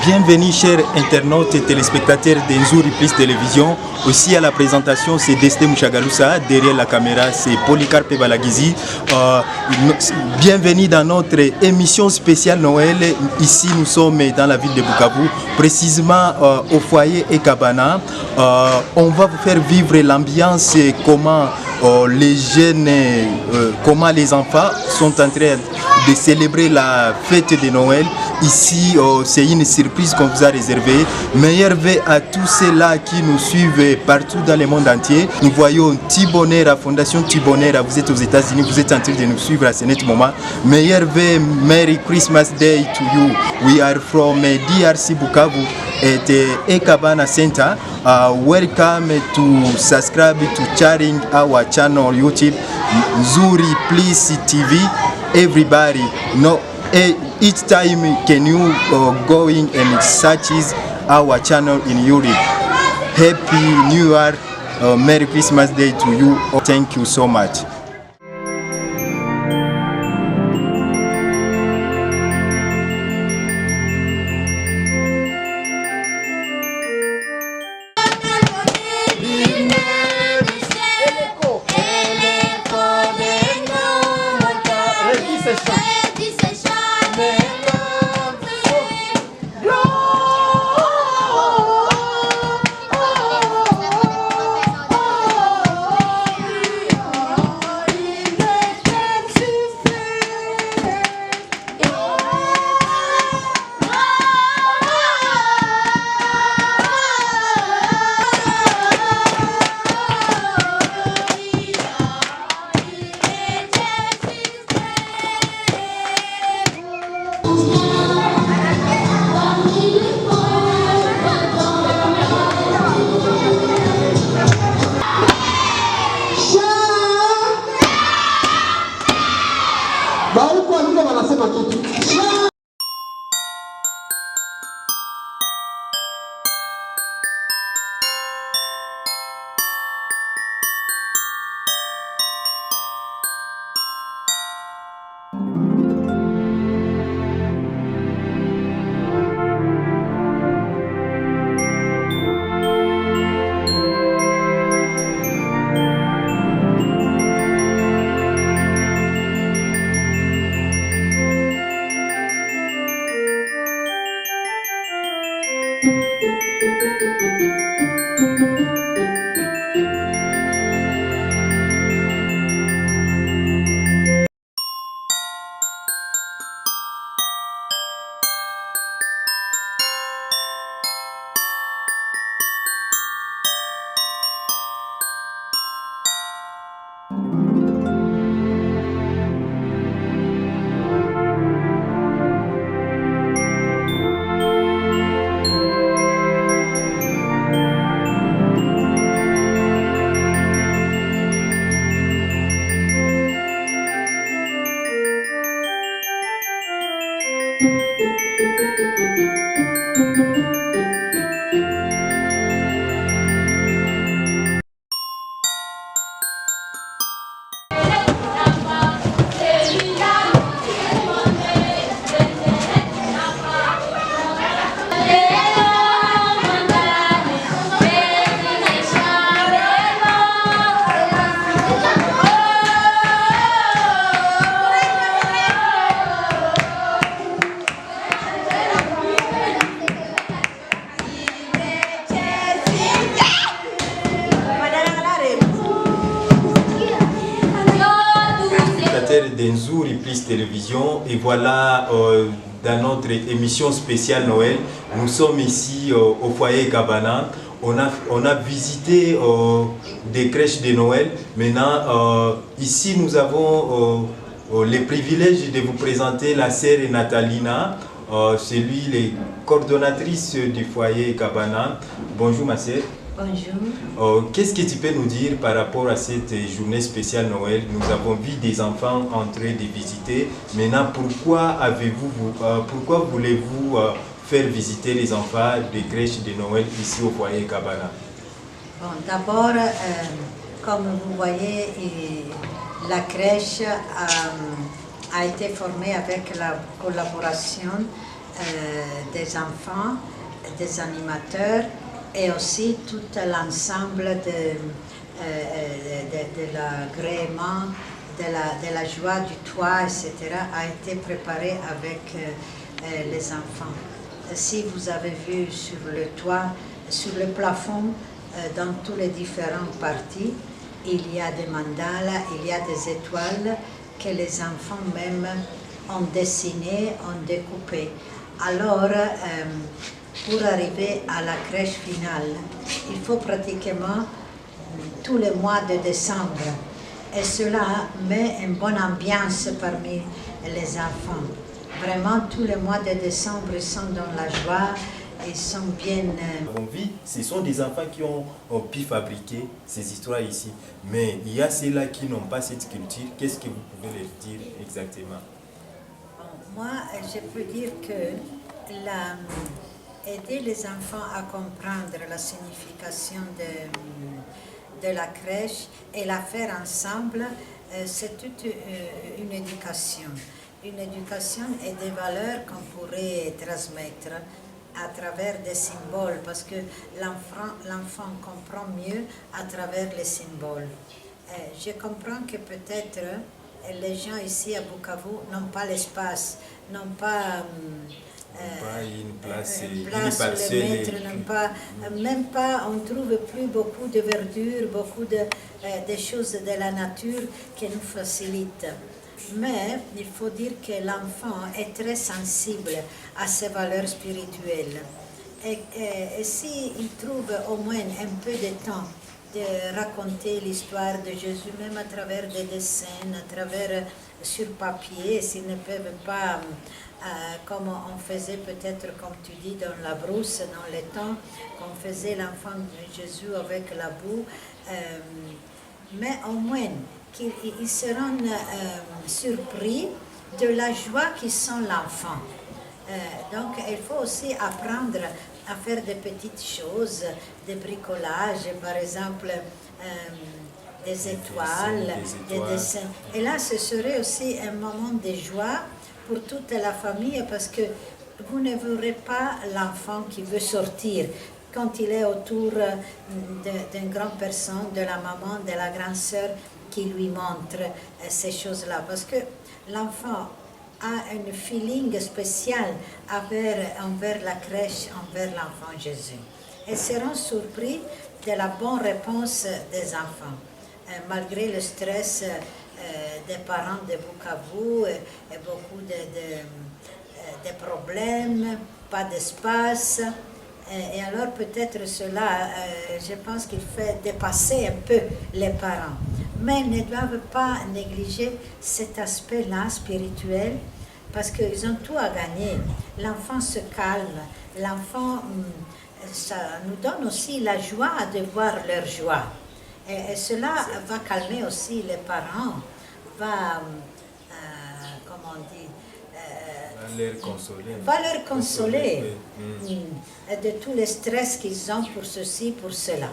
Bienvenue chers internautes et téléspectateurs d'Nzuri Plus Télévision. Aussi à la présentation, c'est Desté Mouchagaloussa. Derrière la caméra, c'est Polycarpe Balagizi. Bienvenue dans notre émission spéciale Noël. Ici, nous sommes dans la ville de Bukavu, précisément au foyer Ekabana. On va vous faire vivre l'ambiance et comment les jeunes, comment les enfants sont en train de célébrer la fête de Noël. Ici, c'est une surprise qu'on vous a réservée. Meilleur vœu à tous ceux-là qui nous suivent partout dans le monde entier. Nous voyons Thibonner, la fondation Thibonner. Vous êtes aux États-Unis, vous êtes en train de nous suivre à ce moment. Meilleur vœu, Merry Christmas Day to you. We are from DRC Bukavu at Ekabana Center. Welcome to subscribe to sharing our channel YouTube Nzuri Plus TV. Everybody know. Each time can you going and searches our channel in Europe. Happy New Year, Merry Christmas Day to you. Thank you so much. d'Nzuri Plus Télévision et voilà dans notre émission spéciale Noël, nous sommes ici au foyer Ekabana. On a visité des crèches de Noël. Maintenant, ici nous avons le privilège de vous présenter la sœur Natalina. C'est lui, les coordonnatrice du foyer Ekabana. Bonjour ma sœur. Bonjour. Qu'est-ce que tu peux nous dire par rapport à cette journée spéciale Noël? Nous avons vu des enfants en train de visiter. Maintenant, pourquoi voulez-vous faire visiter les enfants des crèches de Noël ici au foyer Cabana? Bon, d'abord, comme vous voyez, la crèche a été formée avec la collaboration des enfants, des animateurs et aussi tout l'ensemble de l'agrément, de la joie du toit, etc., a été préparé avec les enfants. Si vous avez vu sur le toit, sur le plafond, dans tous les différentes parties, il y a des mandalas, il y a des étoiles que les enfants même ont dessinées, ont découpées. Alors, pour arriver à la crèche finale, il faut pratiquement tous les mois de décembre. Et cela met une bonne ambiance parmi les enfants. Vraiment, tous les mois de décembre, ils sont dans la joie. Ils sont bien... Ce sont des enfants qui ont pu fabriquer ces histoires ici. Mais il y a ceux-là qui n'ont pas cette culture. Qu'est-ce que vous pouvez leur dire exactement? Bon, moi, je peux dire que aider les enfants à comprendre la signification de la crèche et la faire ensemble, c'est toute une éducation. Une éducation et des valeurs qu'on pourrait transmettre à travers des symboles, parce que l'enfant comprend mieux à travers les symboles. Je comprends que peut-être les gens ici à Bukavu n'ont pas l'espace, n'ont pas une place où les mettre, même pas, on trouve plus beaucoup de verdure, beaucoup de choses de la nature qui nous facilitent. Mais il faut dire que l'enfant est très sensible à ses valeurs spirituelles. Et s'il trouve au moins un peu de temps de raconter l'histoire de Jésus, même à travers des dessins, à travers sur papier, s'ils ne peuvent pas, comme on faisait peut-être, comme tu dis, dans la brousse, dans les temps, qu'on faisait l'enfant de Jésus avec la boue, mais au moins, qu'ils seront surpris de la joie qui sent l'enfant. Donc il faut aussi apprendre à faire des petites choses, des bricolages, par exemple des étoiles, des dessins. Et là, ce serait aussi un moment de joie pour toute la famille parce que vous ne verrez pas l'enfant qui veut sortir quand il est autour d'une grande personne, de la maman, de la grande sœur, qui lui montre ces choses-là. Parce que l'enfant a un feeling spécial envers la crèche, envers l'enfant Jésus. Ils seront surpris de la bonne réponse des enfants. Malgré le stress des parents de Bukavu et beaucoup de problèmes, pas d'espace. Et alors peut-être cela, je pense qu'il fait dépasser un peu les parents. Mais ils ne doivent pas négliger cet aspect-là spirituel parce qu'ils ont tout à gagner. L'enfant se calme, l'enfant, ça nous donne aussi la joie de voir leur joie. Et cela va calmer aussi les parents, va, comment on dit, va leur consoler de tous les stress qu'ils ont pour ceci, pour cela.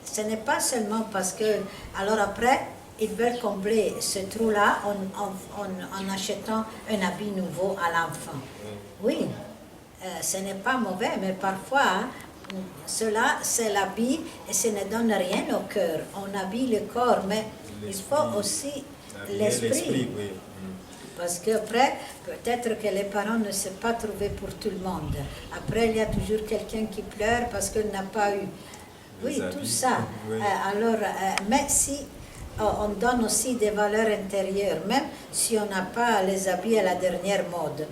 Ce n'est pas seulement parce que, alors après, ils veulent combler ce trou-là en achetant un habit nouveau à l'enfant. Oui, ce n'est pas mauvais, mais parfois, cela, c'est l'habit et ça ne donne rien au cœur. On habille le corps, mais il faut aussi l'esprit. Oui. Parce qu'après, peut-être que les parents ne se sont pas trouvés pour tout le monde. Après, il y a toujours quelqu'un qui pleure parce qu'il n'a pas eu. Oui, tout ça. Oui. Mais si on donne aussi des valeurs intérieures, même si on n'a pas les habits à la dernière mode,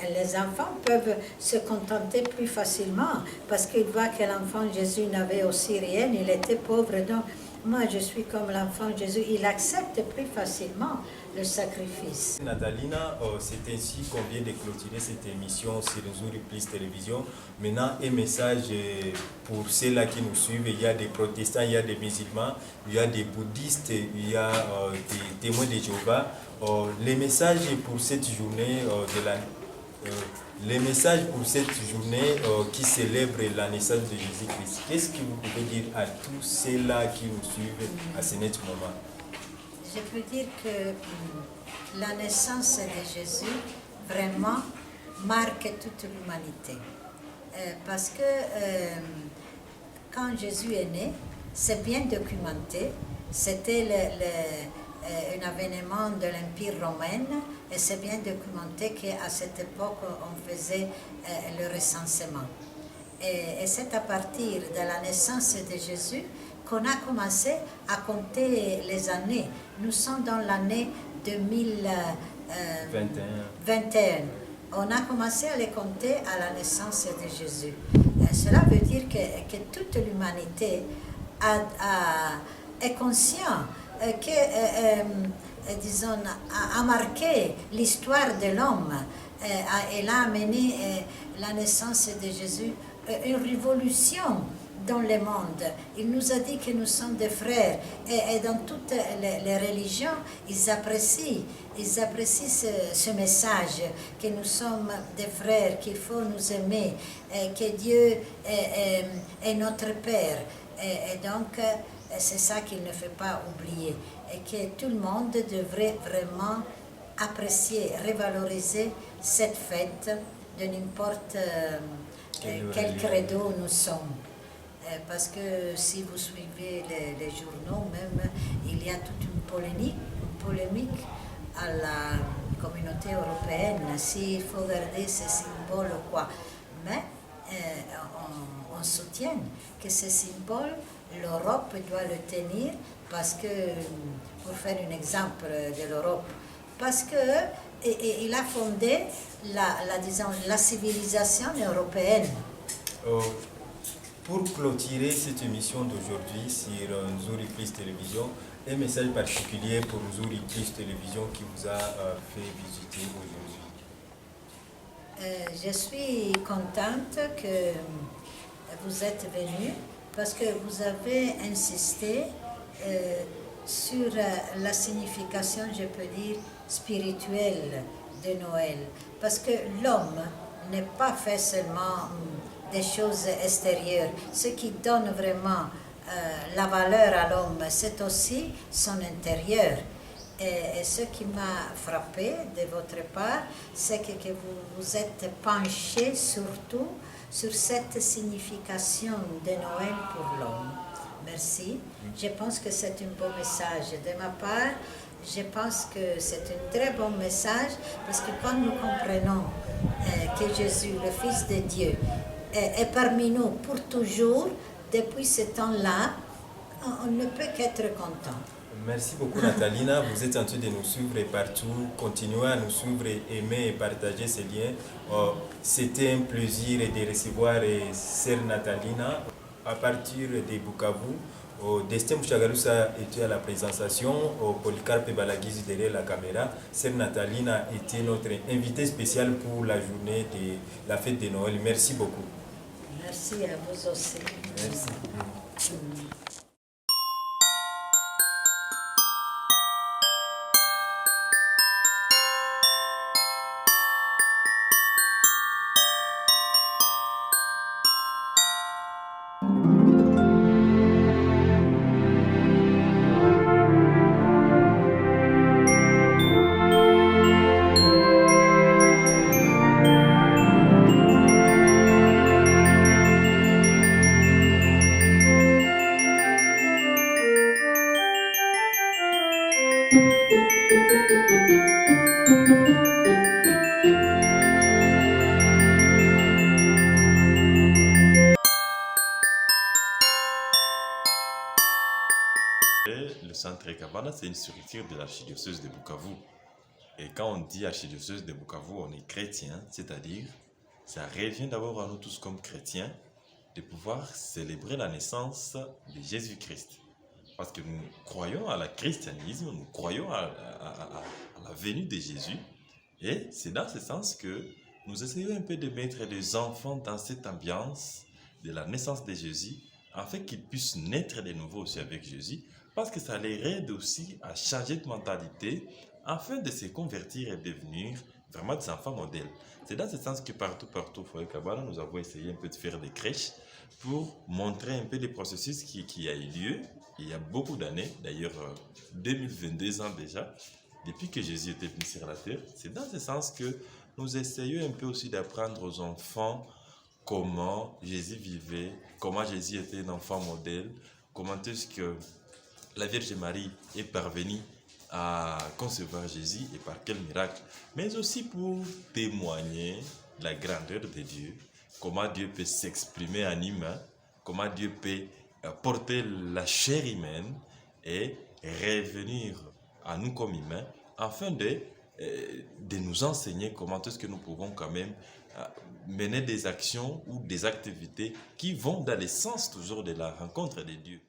les enfants peuvent se contenter plus facilement parce qu'ils voient que l'enfant Jésus n'avait aussi rien, il était pauvre. Donc, moi je suis comme l'enfant Jésus, il accepte plus facilement le sacrifice. Natalina, c'est ainsi qu'on vient de clôturer cette émission sur Nzuri Plus Télévision. Maintenant, un message pour ceux-là qui nous suivent. Il y a des protestants, il y a des musulmans, il y a des bouddhistes, il y a des témoins de Jéhovah. Les messages pour cette journée les messages pour cette journée qui célèbre la naissance de Jésus-Christ, qu'est-ce que vous pouvez dire à tous ceux-là qui nous suivent à ce net moment? Je peux dire que la naissance de Jésus vraiment marque toute l'humanité. Parce que quand Jésus est né, c'est bien documenté, c'était un avènement de l'Empire romain et c'est bien documenté qu'à cette époque on faisait le recensement. Et c'est à partir de la naissance de Jésus qu'on a commencé à compter les années. Nous sommes dans l'année 2021. On a commencé à les compter à la naissance de Jésus. Cela veut dire que toute l'humanité est consciente disons, a marqué l'histoire de l'homme. Elle a amené la naissance de Jésus une révolution dans le monde. Il nous a dit que nous sommes des frères et dans toutes les religions, ils apprécient ce message que nous sommes des frères, qu'il faut nous aimer, que Dieu est notre Père. Et donc, c'est ça qu'il ne fait pas oublier et que tout le monde devrait vraiment apprécier, revaloriser cette fête de n'importe quel credo nous sommes. Parce que si vous suivez les journaux, même, il y a toute une polémique à la communauté européenne, s'il faut garder ces symboles ou quoi. Mais on soutient que ces symboles, l'Europe doit le tenir parce que, pour faire un exemple de l'Europe, parce qu'il a fondé la civilisation européenne. Pour clôturer cette émission d'aujourd'hui sur Nzuri Plus Télévision, un message particulier pour Nzuri Plus Télévision qui vous a fait visiter aujourd'hui. Je suis contente que vous êtes venus parce que vous avez insisté sur la signification, je peux dire, spirituelle de Noël. Parce que l'homme n'est pas fait seulement des choses extérieures. Ce qui donne vraiment la valeur à l'homme, c'est aussi son intérieur. Et ce qui m'a frappé de votre part, c'est que vous vous êtes penché surtout sur cette signification de Noël pour l'homme. Merci. Je pense que c'est un beau message. De ma part, je pense que c'est un très bon message parce que quand nous comprenons que Jésus, le Fils de Dieu, est parmi nous pour toujours, depuis ce temps-là, on ne peut qu'être content. Merci beaucoup Natalina, vous êtes en train de nous suivre partout, continuez à nous suivre, aimer et partager ces liens. C'était un plaisir de recevoir Sœur Natalina à partir de Bukavu. Destin Mouchagalousa était à la présentation, Polycarpe Balagizi derrière la caméra. Sœur Natalina était notre invitée spéciale pour la journée de la fête de Noël. Merci beaucoup. Merci à vous aussi. Merci. Le centre Ekabana, c'est une structure de l'archidiocèse de Bukavu. Et quand on dit archidiocèse de Bukavu, on est chrétien, c'est-à-dire, ça revient d'abord à nous tous comme chrétiens de pouvoir célébrer la naissance de Jésus-Christ. parce que nous croyons à la christianisme, nous croyons à la venue de Jésus. Et c'est dans ce sens que nous essayons un peu de mettre les enfants dans cette ambiance de la naissance de Jésus, afin qu'ils puissent naître de nouveau aussi avec Jésus, parce que ça les aide aussi à changer de mentalité, afin de se convertir et devenir vraiment des enfants modèles. C'est dans ce sens que partout au Foyer Cabana, nous avons essayé un peu de faire des crèches pour montrer un peu le processus qui a eu lieu il y a beaucoup d'années, d'ailleurs 2022 ans déjà, depuis que Jésus était venu sur la terre. C'est dans ce sens que nous essayons un peu aussi d'apprendre aux enfants comment Jésus vivait, comment Jésus était un enfant modèle, comment est-ce que la Vierge Marie est parvenue à concevoir Jésus et par quel miracle, mais aussi pour témoigner de la grandeur de Dieu, comment Dieu peut s'exprimer en humain, comment Dieu peut porter la chair humaine et revenir à nous comme humains, afin de nous enseigner comment est-ce que nous pouvons quand même mener des actions ou des activités qui vont dans le sens toujours de la rencontre de Dieu.